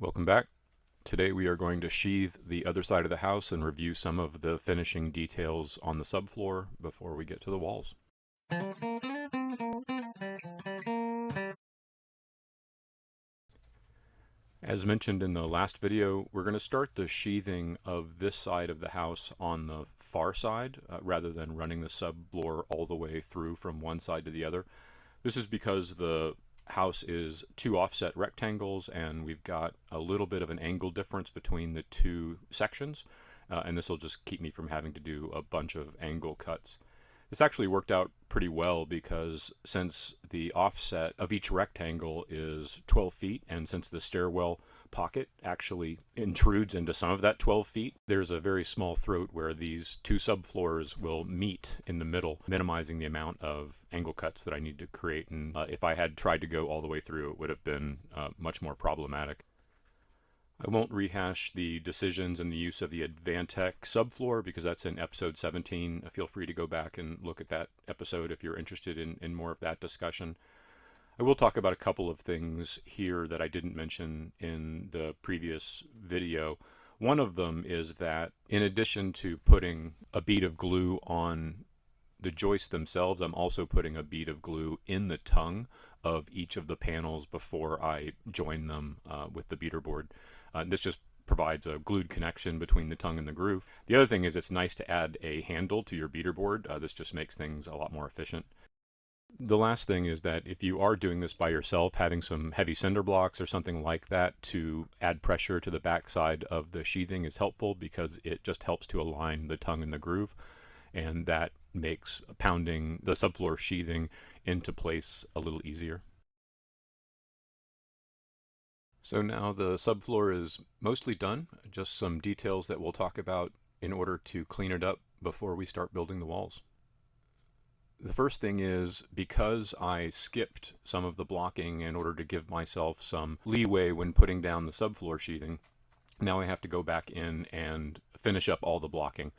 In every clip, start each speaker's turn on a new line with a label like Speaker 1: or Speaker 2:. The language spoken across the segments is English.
Speaker 1: Welcome back. Today we are going to sheathe the other side of the house and review some of the finishing details on the subfloor before we get to the walls. As mentioned in the last video, we're going to start the sheathing of this side of the house on the far side rather than running the subfloor all the way through from one side to the other. This is because the house is two offset rectangles and we've got a little bit of an angle difference between the two sections, and this will just keep me from having to do a bunch of angle cuts. This actually worked out pretty well because since the offset of each rectangle is 12 feet and since the stairwell pocket actually intrudes into some of that 12 feet, there's a very small throat where these two subfloors will meet in the middle, minimizing the amount of angle cuts that I need to create. And if I had tried to go all the way through, it would have been much more problematic. I won't rehash the decisions and the use of the Advantech subfloor because that's in episode 17. Feel free to go back and look at that episode if you're interested in more of that discussion. I will talk about a couple of things here that I didn't mention in the previous video. One of them is that in addition to putting a bead of glue on the joists themselves, I'm also putting a bead of glue in the tongue of each of the panels before I join them with the beater board. This just provides a glued connection between the tongue and the groove. The other thing is it's nice to add a handle to your beater board. This just makes things a lot more efficient. The last thing is that if you are doing this by yourself, having some heavy cinder blocks or something like that to add pressure to the backside of the sheathing is helpful because it just helps to align the tongue and the groove, and that makes pounding the subfloor sheathing into place a little easier. So now the subfloor is mostly done, just some details that we'll talk about in order to clean it up before we start building the walls. The first thing is, because I skipped some of the blocking in order to give myself some leeway when putting down the subfloor sheathing, now I have to go back in and finish up all the blocking.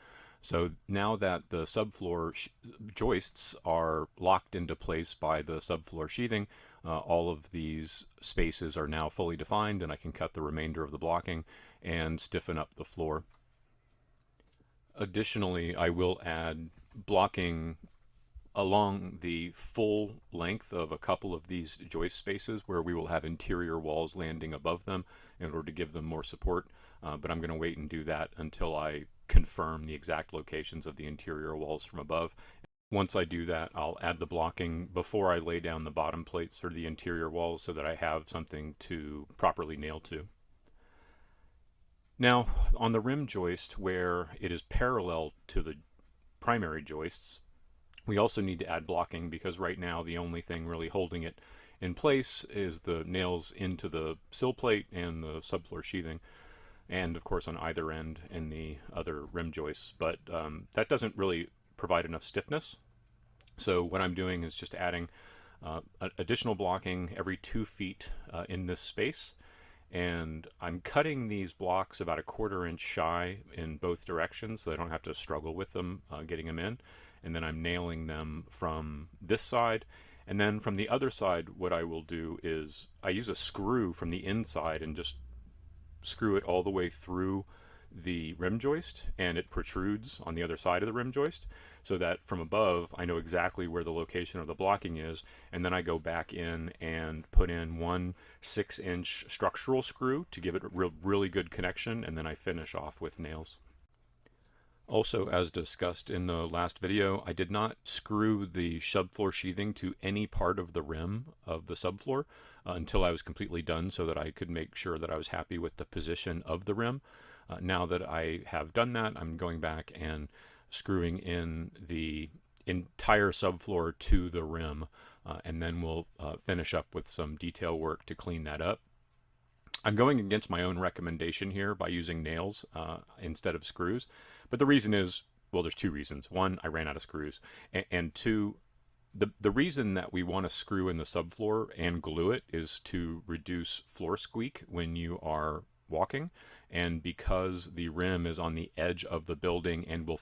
Speaker 1: So now that the subfloor joists are locked into place by the subfloor sheathing, all of these spaces are now fully defined and I can cut the remainder of the blocking and stiffen up the floor. Additionally, I will add blocking along the full length of a couple of these joist spaces where we will have interior walls landing above them in order to give them more support, but I'm going to wait and do that until I confirm the exact locations of the interior walls from above. Once I do that, I'll add the blocking before I lay down the bottom plates for the interior walls so that I have something to properly nail to. Now, on the rim joist where it is parallel to the primary joists, we also need to add blocking because right now the only thing really holding it in place is the nails into the sill plate and the subfloor sheathing, and of course on either end in the other rim joists, but that doesn't really provide enough stiffness. So what I'm doing is just adding additional blocking every 2 feet in this space, and I'm cutting these blocks about a 1/4 inch shy in both directions so I don't have to struggle with them getting them in, and then I'm nailing them from this side. And then from the other side, what I will do is I use a screw from the inside and just screw it all the way through the rim joist, and it protrudes on the other side of the rim joist so that from above I know exactly where the location of the blocking is, and then I go back in and put in one 6-inch structural screw to give it a really good connection, and then I finish off with nails. Also, as discussed in the last video, I did not screw the subfloor sheathing to any part of the rim of the subfloor until I was completely done so that I could make sure that I was happy with the position of the rim. Now that I have done that, I'm going back and screwing in the entire subfloor to the rim, and then we'll finish up with some detail work to clean that up. I'm going against my own recommendation here by using nails instead of screws, but the reason is, well, there's two reasons. One, I ran out of screws, and two, the reason that we want to screw in the subfloor and glue it is to reduce floor squeak when you are walking, and because the rim is on the edge of the building and will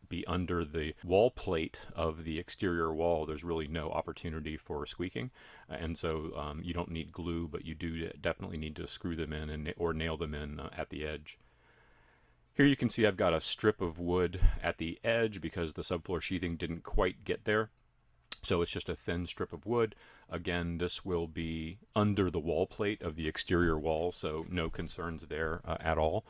Speaker 1: be under the wall plate of the exterior wall, there's really no opportunity for squeaking. And so you don't need glue, but you do definitely need to screw them in or nail them in at the edge. Here you can see I've got a strip of wood at the edge because the subfloor sheathing didn't quite get there. So it's just a thin strip of wood. Again, this will be under the wall plate of the exterior wall, so no concerns there at all.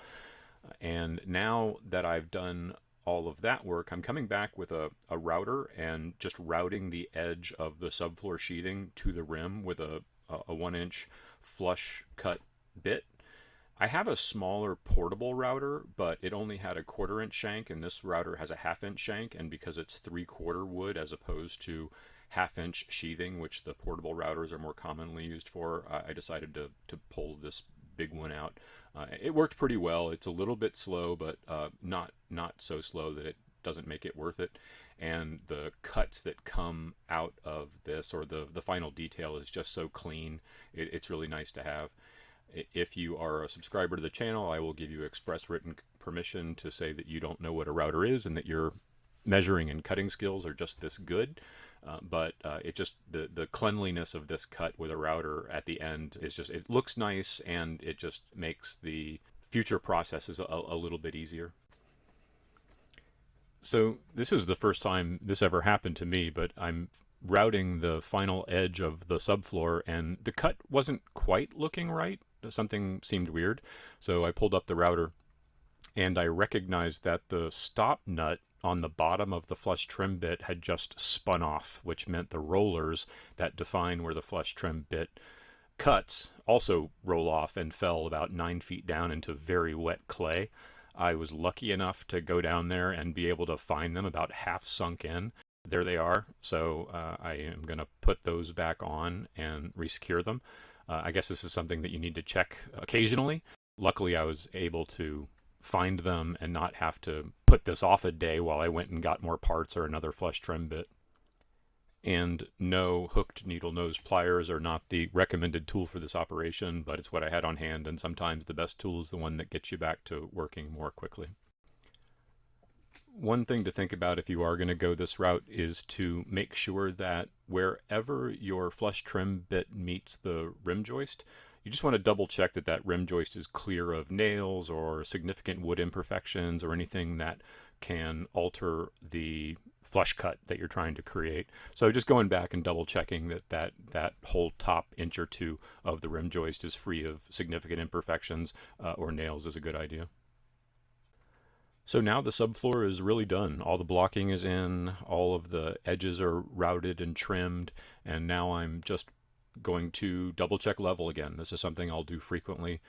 Speaker 1: And now that I've done all of that work, I'm coming back with a router and just routing the edge of the subfloor sheathing to the rim with a 1-inch flush cut bit. I have a smaller portable router, but it only had a 1/4-inch shank, and this router has a 1/2-inch shank, and because it's 3/4 wood as opposed to 1/2-inch sheathing, which the portable routers are more commonly used for, I decided to pull this big one out. It worked pretty well. It's a little bit slow, but not so slow that it doesn't make it worth it. And the cuts that come out of this, or the final detail, is just so clean. It's really nice to have. If you are a subscriber to the channel, I will give you express written permission to say that you don't know what a router is and that your measuring and cutting skills are just this good. But it just, the cleanliness of this cut with a router at the end is just, it looks nice, and it just makes the future processes a little bit easier. So this is the first time this ever happened to me, but I'm routing the final edge of the subfloor, and the cut wasn't quite looking right. Something seemed weird. So I pulled up the router, and I recognized that the stop nut on the bottom of the flush trim bit had just spun off, which meant the rollers that define where the flush trim bit cuts also roll off and fell about 9 feet down into very wet clay. I was lucky enough to go down there and be able to find them about half sunk in. There they are. So I am going to put those back on and resecure them. I guess this is something that you need to check occasionally. Luckily, I was able to find them and not have to put this off a day while I went and got more parts or another flush trim bit. And no, hooked needle nose pliers are not the recommended tool for this operation, but it's what I had on hand, and sometimes the best tool is the one that gets you back to working more quickly. One thing to think about if you are going to go this route is to make sure that wherever your flush trim bit meets the rim joist, you just want to double check that that rim joist is clear of nails or significant wood imperfections or anything that can alter the flush cut that you're trying to create. So just going back and double checking that whole top inch or two of the rim joist is free of significant imperfections or nails is a good idea. So now the subfloor is really done. All the blocking is in, all of the edges are routed and trimmed, and now I'm just going to double check level again. This is something I'll do frequently.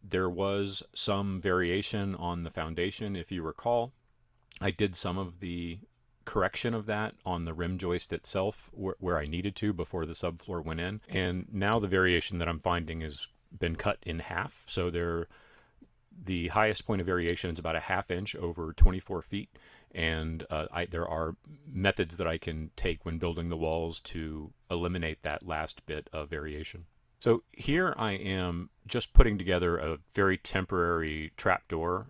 Speaker 1: There was some variation on the foundation, if you recall. I did some of the correction of that on the rim joist itself where I needed to before the subfloor went in, and now the variation that I'm finding has been cut in half. So the highest point of variation is about a 1/2 inch over 24 feet. And there are methods that I can take when building the walls to eliminate that last bit of variation. So here I am just putting together a very temporary trapdoor.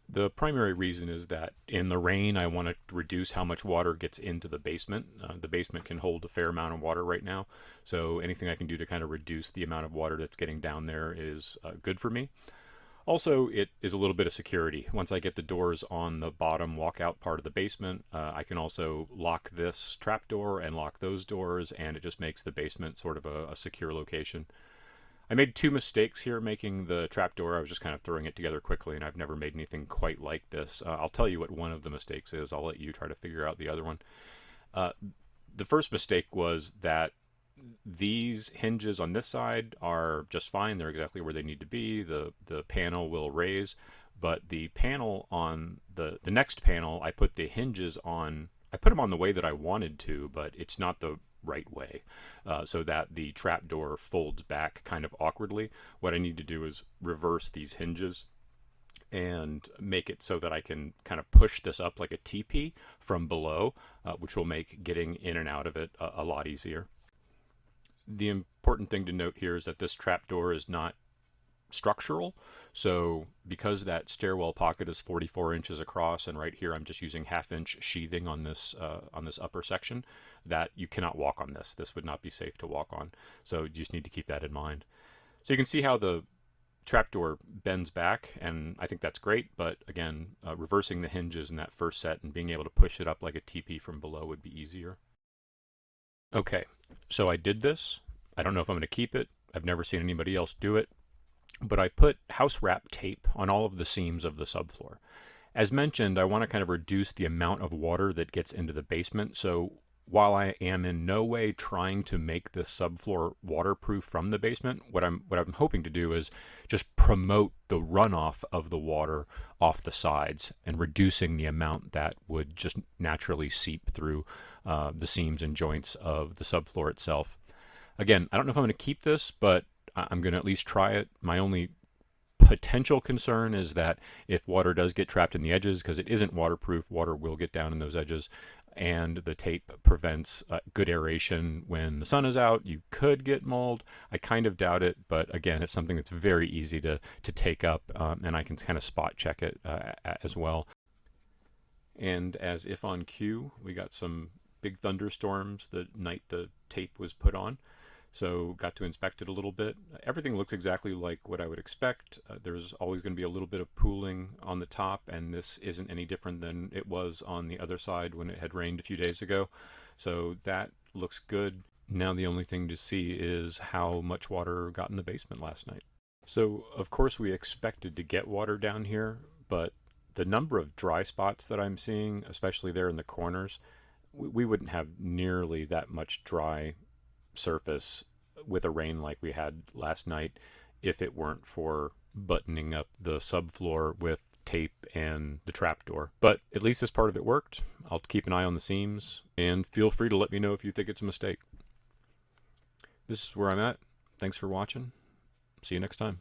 Speaker 1: The primary reason is that in the rain, I want to reduce how much water gets into the basement. The basement can hold a fair amount of water right now. So anything I can do to kind of reduce the amount of water that's getting down there is good for me. Also, it is a little bit of security. Once I get the doors on the bottom walkout part of the basement, I can also lock this trapdoor and lock those doors, and it just makes the basement sort of a secure location. I made 2 mistakes here making the trapdoor. I was just kind of throwing it together quickly, and I've never made anything quite like this. I'll tell you what one of the mistakes is. I'll let you try to figure out the other one. The first mistake was that these hinges on this side are just fine. They're exactly where they need to be. The panel will raise, but the panel on the next panel, I put the hinges on, I put them on the way that I wanted to, but it's not the right way, so that the trapdoor folds back kind of awkwardly. What I need to do is reverse these hinges and make it so that I can kind of push this up like a teepee from below, which will make getting in and out of it a lot easier. The important thing to note here is that this trapdoor is not structural. So because that stairwell pocket is 44 inches across, and right here I'm just using 1/2 inch sheathing on this upper section, that you cannot walk on this. This would not be safe to walk on. So you just need to keep that in mind. So you can see how the trapdoor bends back, and I think that's great, but again, reversing the hinges in that first set and being able to push it up like a teepee from below would be easier. Okay, so I did this. I don't know if I'm going to keep it. I've never seen anybody else do it, but I put house wrap tape on all of the seams of the subfloor. As mentioned, I want to kind of reduce the amount of water that gets into the basement, so while I am in no way trying to make this subfloor waterproof from the basement, what I'm hoping to do is just promote the runoff of the water off the sides and reducing the amount that would just naturally seep through the seams and joints of the subfloor itself. Again, I don't know if I'm going to keep this, but I'm going to at least try it. My only potential concern is that if water does get trapped in the edges, because it isn't waterproof, water will get down in those edges, and the tape prevents good aeration when the sun is out, you could get mold. I kind of doubt it, but again, it's something that's very easy to take up, and I can kind of spot check it as well. And as if on cue, we got some big thunderstorms the night the tape was put on. So got to inspect it a little bit. Everything looks exactly like what I would expect. There's always going to be a little bit of pooling on the top, and this isn't any different than it was on the other side when it had rained a few days ago. So that looks good. Now the only thing to see is how much water got in the basement last night. So of course we expected to get water down here, but the number of dry spots that I'm seeing, especially there in the corners, we wouldn't have nearly that much dry surface with a rain like we had last night if it weren't for buttoning up the subfloor with tape and the trapdoor. But at least this part of it worked. I'll keep an eye on the seams, and feel free to let me know if you think it's a mistake. This is where I'm at. Thanks for watching. See you next time.